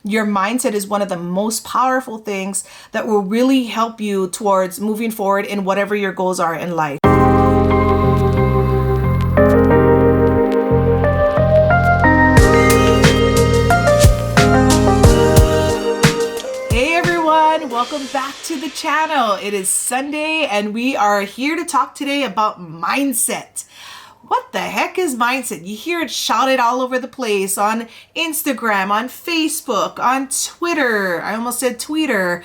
Your mindset is one of the most powerful things that will really help you towards moving forward in whatever your goals are in life. Hey everyone, welcome back to the channel. It is Sunday and we are here to talk today about mindset. What the heck is mindset? You hear it shouted all over the place on Instagram, on Facebook, on Twitter. I almost said Tweeter.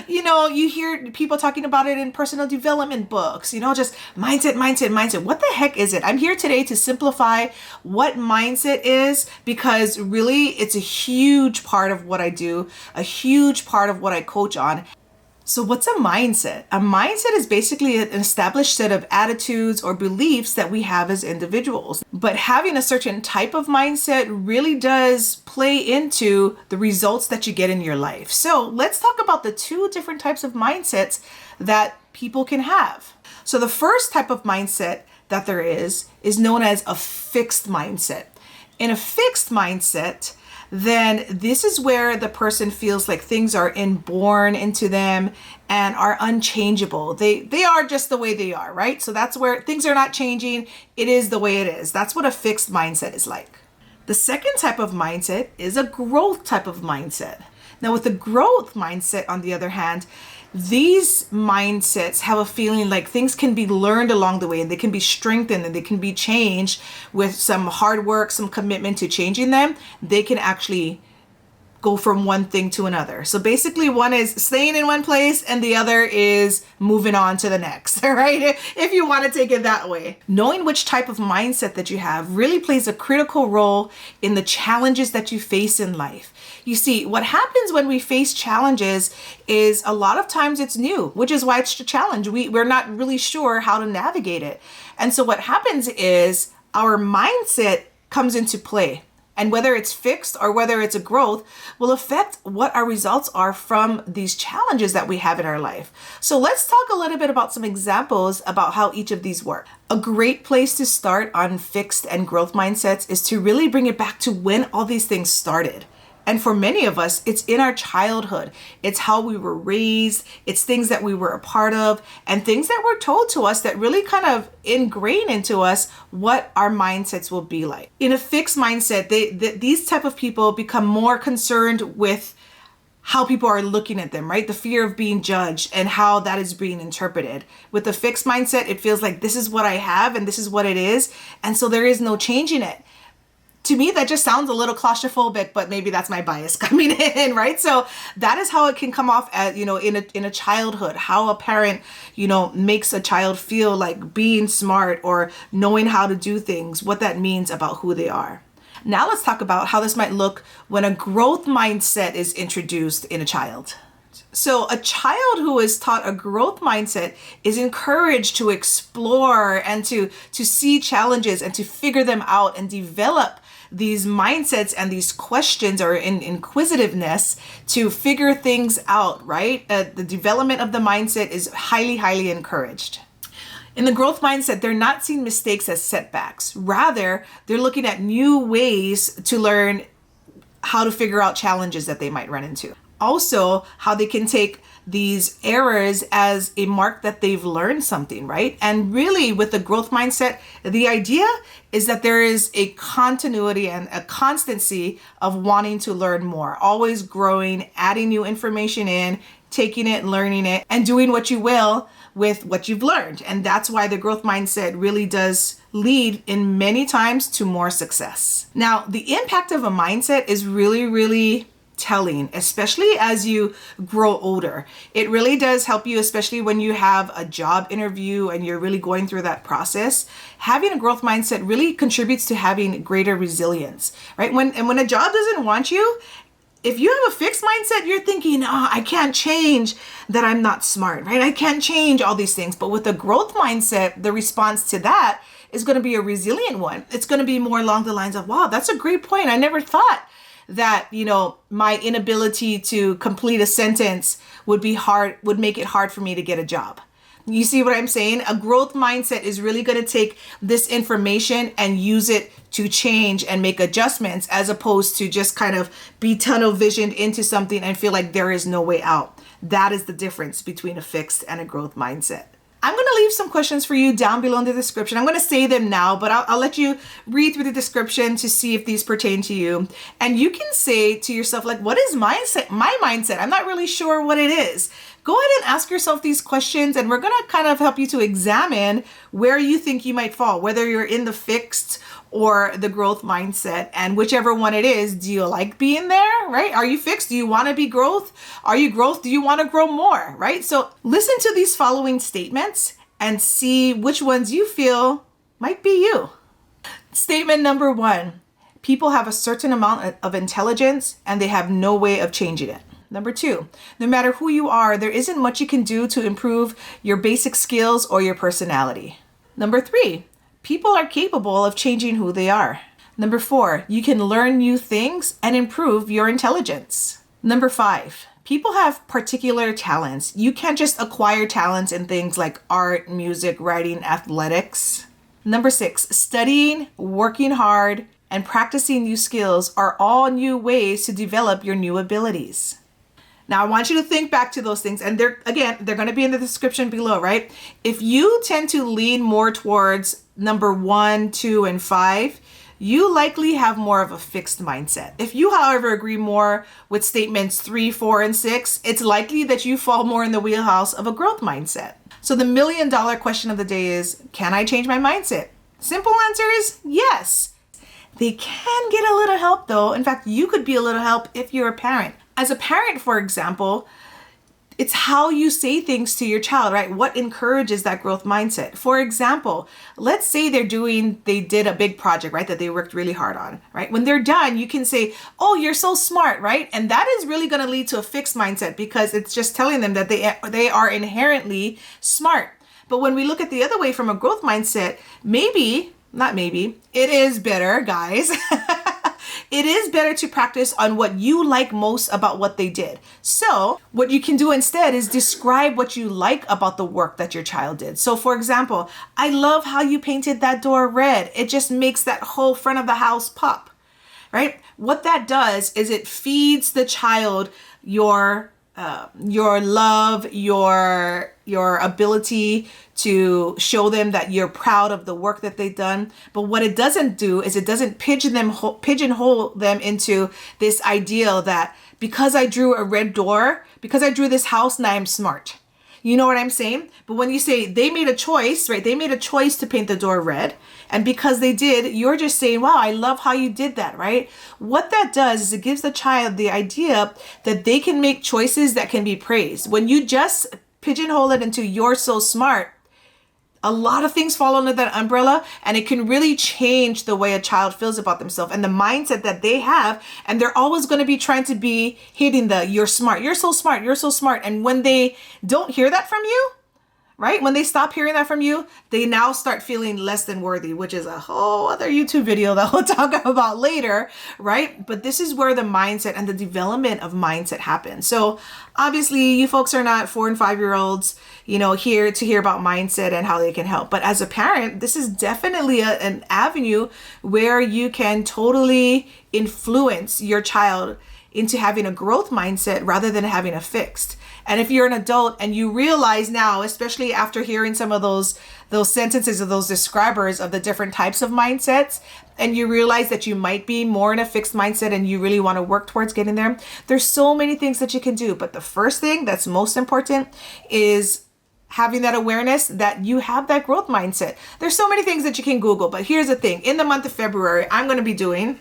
You hear people talking about it in personal development books, just mindset. What the heck is it? I'm here today to simplify what mindset is, because really it's a huge part of what I do, a huge part of what I coach on. So what's a mindset? A mindset is basically an established set of attitudes or beliefs that we have as individuals. But having a certain type of mindset really does play into the results that you get in your life. So let's talk about the two different types of mindsets that people can have. So the first type of mindset that there is known as a fixed mindset. In a fixed mindset, then this is where the person feels like things are inborn into them and are unchangeable. They are just the way they are, right? So that's where things are not changing. It is the way it is. That's what a fixed mindset is like. The second type of mindset is a growth type of mindset. Now with the growth mindset, on the other hand, these mindsets have a feeling like things can be learned along the way and they can be strengthened and they can be changed with some hard work, some commitment to changing them. They can actually go from one thing to another. So basically one is staying in one place and the other is moving on to the next, right? If you want to take it that way. Knowing which type of mindset that you have really plays a critical role in the challenges that you face in life. You see, what happens when we face challenges is a lot of times it's new, which is why it's a challenge. We're not really sure how to navigate it. And so what happens is our mindset comes into play. And whether it's fixed or whether it's a growth will affect what our results are from these challenges that we have in our life. So let's talk a little bit about some examples about how each of these work. A great place to start on fixed and growth mindsets is to really bring it back to when all these things started. And for many of us, it's in our childhood. It's how we were raised. It's things that we were a part of and things that were told to us that really kind of ingrain into us what our mindsets will be like. In a fixed mindset, these type of people become more concerned with how people are looking at them, right? The fear of being judged and how that is being interpreted. With the fixed mindset, it feels like this is what I have and this is what it is. And so there is no changing it. To me, that just sounds a little claustrophobic, but maybe that's my bias coming in, right? So that is how it can come off as, in a childhood, how a parent, makes a child feel like being smart or knowing how to do things, what that means about who they are. Now let's talk about how this might look when a growth mindset is introduced in a child. So a child who is taught a growth mindset is encouraged to explore and to see challenges and to figure them out and develop these mindsets and these questions or inquisitiveness to figure things out, right? The development of the mindset is highly, highly encouraged. In the growth mindset, they're not seeing mistakes as setbacks. Rather, they're looking at new ways to learn how to figure out challenges that they might run into. Also, how they can take these errors as a mark that they've learned something, right? And really with the growth mindset, the idea is that there is a continuity and a constancy of wanting to learn more, always growing, adding new information in, taking it, learning it, and doing what you will with what you've learned. And that's why the growth mindset really does lead in many times to more success. Now, the impact of a mindset is really, really telling, especially as you grow older. It really does help you, especially when you have a job interview and you're really going through that process. Having a growth mindset really contributes to having greater resilience, right? When a job doesn't want you, if you have a fixed mindset, you're thinking, I can't change that I'm not smart, right? I can't change all these things. But with a growth mindset, the response to that is going to be a resilient one. It's going to be more along the lines of, wow, that's a great point. I never thought that, my inability to complete a sentence would make it hard for me to get a job. You see what I'm saying? A growth mindset is really going to take this information and use it to change and make adjustments, as opposed to just kind of be tunnel visioned into something and feel like there is no way out. That is the difference between a fixed and a growth mindset. I'm going to leave some questions for you down below in the description. I'm going to say them now, but I'll let you read through the description to see if these pertain to you. And you can say to yourself, like, what is my mindset? I'm not really sure what it is. Go ahead and ask yourself these questions, and we're going to kind of help you to examine where you think you might fall, whether you're in the fixed or the growth mindset. And whichever one it is, do you like being there, right? Are you fixed? Do you want to be growth? Are you growth? Do you want to grow more, right? So listen to these following statements and see which ones you feel might be you. Statement number 1, people have a certain amount of intelligence and they have no way of changing it. Number 2, no matter who you are, there isn't much you can do to improve your basic skills or your personality. Number 3, people are capable of changing who they are. Number 4, you can learn new things and improve your intelligence. Number 5, people have particular talents. You can't just acquire talents in things like art, music, writing, athletics. Number 6, studying, working hard, and practicing new skills are all new ways to develop your new abilities. Now, I want you to think back to those things, and they're going to be in the description below, right? If you tend to lean more towards number 1, 2, and 5, you likely have more of a fixed mindset. If you, however, agree more with statements 3, 4, and 6, it's likely that you fall more in the wheelhouse of a growth mindset. So the $1 million question of the day is, can I change my mindset? Simple answer is yes. They can get a little help though. In fact, you could be a little help if you're a parent. As a parent, for example, it's how you say things to your child, right? What encourages that growth mindset? For example, let's say they did a big project, right? That they worked really hard on, right? When they're done, you can say, oh, you're so smart, right? And that is really going to lead to a fixed mindset, because it's just telling them that they are inherently smart. But when we look at the other way from a growth mindset, it is better, guys. It is better to practice on what you like most about what they did. So what you can do instead is describe what you like about the work that your child did. So for example, I love how you painted that door red. It just makes that whole front of the house pop, right? What that does is it feeds the child your love, your ability to show them that you're proud of the work that they've done. But what it doesn't do is it doesn't pigeonhole them into this ideal that because I drew a red door, because I drew this house, now I'm smart. You know what I'm saying? But when you say they made a choice, right? They made a choice to paint the door red. And because they did, you're just saying, wow, I love how you did that, right? What that does is it gives the child the idea that they can make choices that can be praised. When you just pigeonhole it into you're so smart, a lot of things fall under that umbrella, and it can really change the way a child feels about themselves and the mindset that they have. And they're always going to be trying to be hitting the you're smart, you're so smart, you're so smart. And when they don't hear that from you, right? When they stop hearing that from you, they now start feeling less than worthy, which is a whole other YouTube video that we'll talk about later, right? But this is where the mindset and the development of mindset happens. So obviously you folks are not 4 and 5-year-olds, here to hear about mindset and how they can help. But as a parent, this is definitely an avenue where you can totally influence your child into having a growth mindset rather than having a fixed. And if you're an adult and you realize now, especially after hearing some of those sentences of those describers of the different types of mindsets, and you realize that you might be more in a fixed mindset and you really want to work towards getting there, there's so many things that you can do. But the first thing that's most important is having that awareness that you have that growth mindset. There's so many things that you can Google, but here's the thing. In the month of February, I'm going to be doing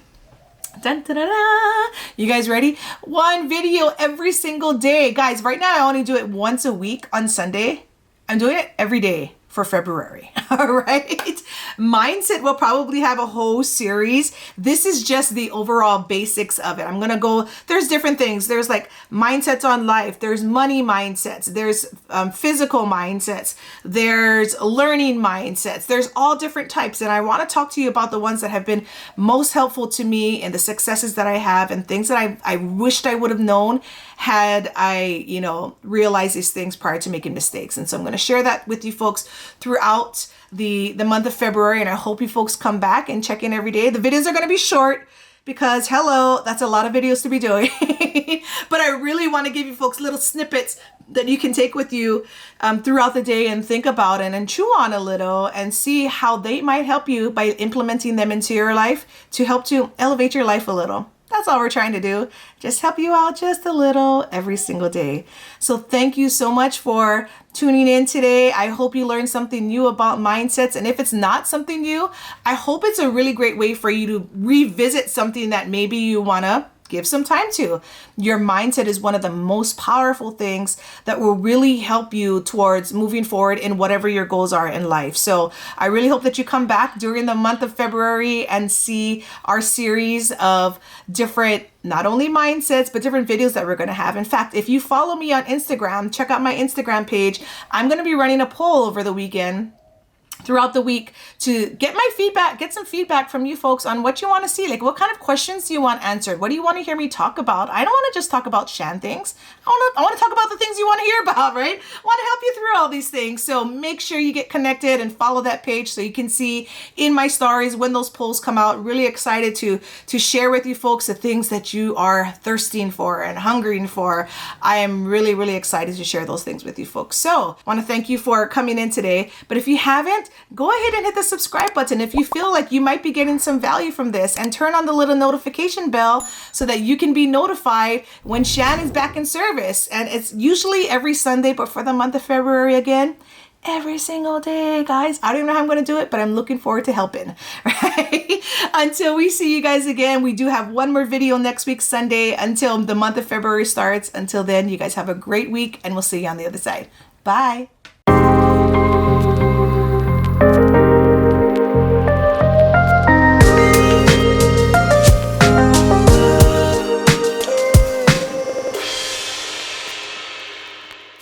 dun, da, da, da. You guys ready? 1 video every single day. Guys, right now I only do it once a week on Sunday. I'm doing it every day for February. All right. Mindset will probably have a whole series. This is just the overall basics of it. I'm going to go, there's different things. There's like mindsets on life. There's money mindsets. There's physical mindsets. There's learning mindsets. There's all different types. And I want to talk to you about the ones that have been most helpful to me and the successes that I have and things that I wished I would have known had I, realized these things prior to making mistakes. And so I'm going to share that with you folks throughout the month of February. And I hope you folks come back and check in every day. The videos are going to be short because hello, that's a lot of videos to be doing. But I really want to give you folks little snippets that you can take with you throughout the day and think about and chew on a little and see how they might help you by implementing them into your life to help to elevate your life a little. That's all we're trying to do. Just help you out just a little every single day. So thank you so much for tuning in today. I hope you learned something new about mindsets. And if it's not something new, I hope it's a really great way for you to revisit something that maybe you want to give some time to. Your mindset is one of the most powerful things that will really help you towards moving forward in whatever your goals are in life. So I really hope that you come back during the month of February and see our series of different, not only mindsets, but different videos that we're going to have. In fact, if you follow me on Instagram, check out my Instagram page. I'm going to be running a poll over the weekend, throughout the week, to get my feedback, get some feedback from you folks on what you want to see. Like, what kind of questions do you want answered? What do you want to hear me talk about? I don't want to just talk about Shan things. I want to talk about the things you want to hear about, right? I want to help you through all these things. So make sure you get connected and follow that page so you can see in my stories when those polls come out. Really excited to share with you folks the things that you are thirsting for and hungering for. I am really, really excited to share those things with you folks. So I want to thank you for coming in today. But if you haven't, go ahead and hit the subscribe button if you feel like you might be getting some value from this, and turn on the little notification bell so that you can be notified when Shan is back in service. And it's usually every Sunday, but for the month of February, again, every single day, guys. I don't even know how I'm going to do it, but I'm looking forward to helping, right? Until we see you guys again, we do have one more video next week, Sunday, until the month of February starts. Until then, you guys have a great week, and we'll see you on the other side. Bye.